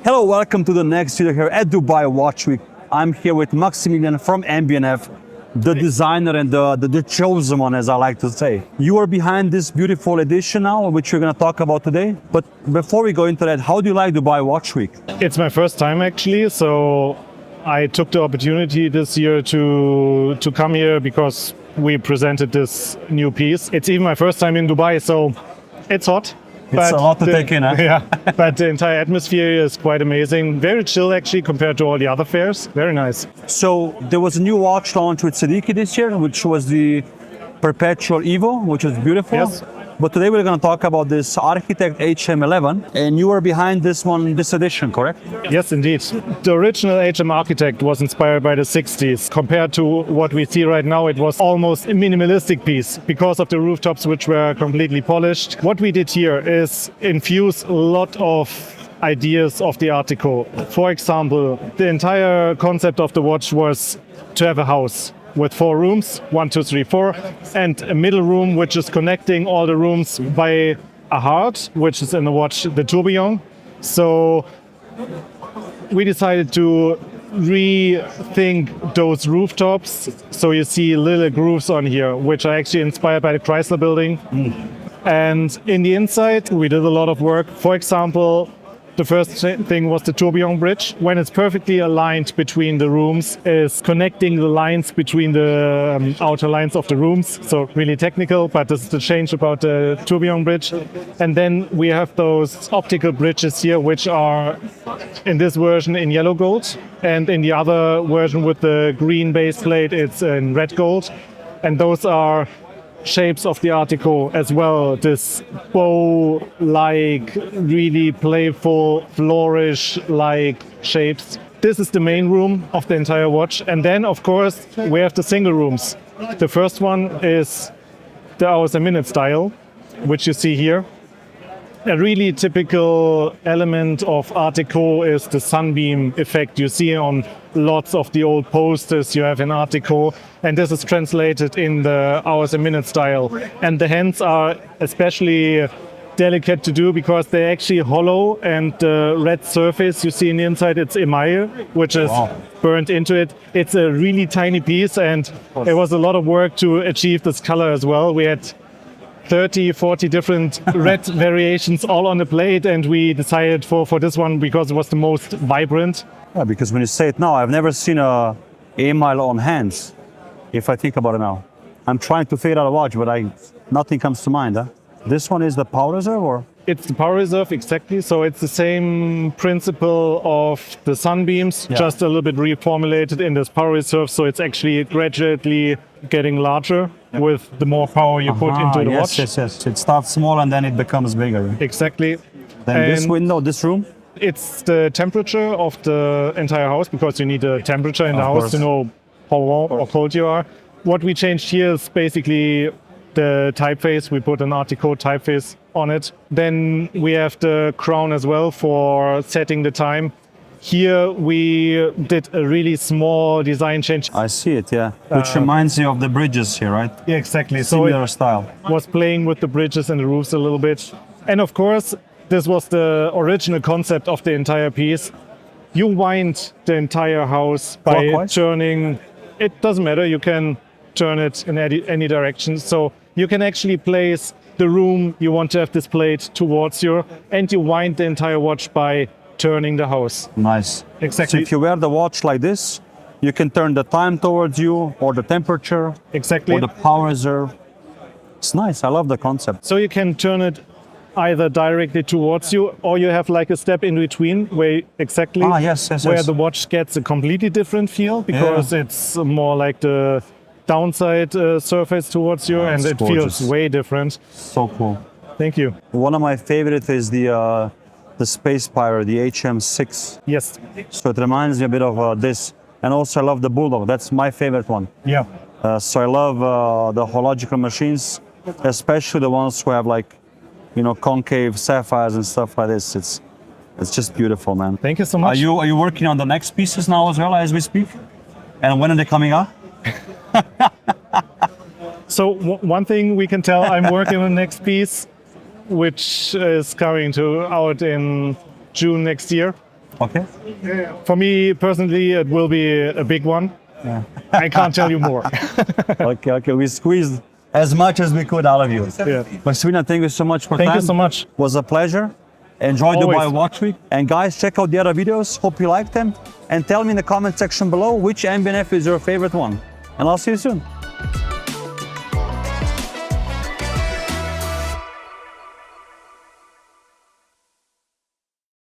Hello, welcome to the next video here at Dubai Watch Week. I'm here with Maximilian from MB&F, the designer and the chosen one, as I like to say. You are behind this beautiful edition now, which we're going to talk about today. But before we go into that, how do you like Dubai Watch Week? It's my first time actually, so I took the opportunity this year to come here because we presented this new piece. It's even my first time in Dubai, so it's hot. It's a lot to take in, huh? Yeah, but the entire atmosphere is quite amazing. Very chill actually compared to all the other fairs. Very nice. So there was a new watch launch with Siddiqui this year, which was the Perpetual Evo, which is beautiful. Yes. But today we're going to talk about this Architect HM11, and you are behind this one, this edition, correct? Yes, indeed. The original HM Architect was inspired by the 60s. Compared to what we see right now, it was almost a minimalistic piece because of the rooftops, which were completely polished. What we did here is infuse a lot of ideas of the Art Deco. For example, the entire concept of the watch was to have a house with 4 rooms, 1, 2, 3, 4, and a middle room which is connecting all the rooms by a heart, which is in the watch the tourbillon. So we decided to rethink those rooftops. So you see little grooves on here, which are actually inspired by the Chrysler building. And in the inside, we did a lot of work. For example, the first thing was the tourbillon bridge. When it's perfectly aligned between the rooms, is connecting the lines between the outer lines of the rooms. So really technical, but this is the change about the tourbillon bridge. And then we have those optical bridges here, which are in this version in yellow gold. And in the other version with the green base plate, it's in red gold. And those are shapes of the Art Deco as well, this bow-like, really playful, flourish-like shapes. This is the main room of the entire watch. And then, of course, we have the single rooms. The first one is the hours a minute style, which you see here. A really typical element of Art Deco is the sunbeam effect you see on lots of the old posters you have in Art Deco, and this is translated in the hours a minute style. And the hands are especially delicate to do because they're actually hollow, and the red surface you see in the inside, it's emaille, which is burnt into it. It's a really tiny piece, and it was a lot of work to achieve this color as well. We had 30, 40 different red variations all on the plate, and we decided for this one because it was the most vibrant. Yeah, because when you say it now, I've never seen a email on hands, if I think about it now. I'm trying to figure out a watch, but nothing comes to mind. Huh? This one is the power reserve, or? It's the power reserve, exactly. So it's the same principle of the sunbeams, just a little bit reformulated in this power reserve. So it's actually gradually getting larger with the more power you put into the watch. Yes. It starts small and then it becomes bigger. Exactly. Then this window, this room? It's the temperature of the entire house, because you need a temperature in the house to know how warm or cold you are. What we changed here is basically the typeface. We put an Art Deco typeface on it. Then we have the crown as well for setting the time. Here we did a really small design change. I see it, yeah. Which reminds you of the bridges here, right? Yeah, exactly. Similar style. Was playing with the bridges and the roofs a little bit. And of course, this was the original concept of the entire piece. You wind the entire house by Clockwise? turning. It doesn't matter. You can turn it in any direction. So you can actually place the room you want to have displayed towards you, and you wind the entire watch by turning the house. Nice. Exactly. So if you wear the watch like this, you can turn the time towards you, or the temperature, Exactly. or the power reserve. It's nice. I love the concept. So you can turn it either directly towards you, or you have like a step in between where where the watch gets a completely different feel, because it's more like the downside surface towards you, and it gorgeous. feels way different. So cool. Thank you. One of my favorites is the Space Pirate, the HM6. Yes. So it reminds me a bit of this. And also I love the Bulldog. That's my favorite one. Yeah. So I love the hological machines, especially the ones who have concave sapphires and stuff like this. It's just beautiful, man. Thank you so much. Are you working on the next pieces now as well as we speak? And when are they coming out? So one thing we can tell, I'm working on the next piece, which is coming out in June next year. Okay. For me personally, it will be a big one. I can't tell you more. Okay. We squeezed as much as we could out of you. Yeah. Maximilian, thank you so much for Thank time. you so much. Was a pleasure. Enjoy Always. Dubai Watch Week. And guys, check out the other videos. Hope you liked them. And tell me in the comment section below which MB&F is your favorite one. And I'll see you soon.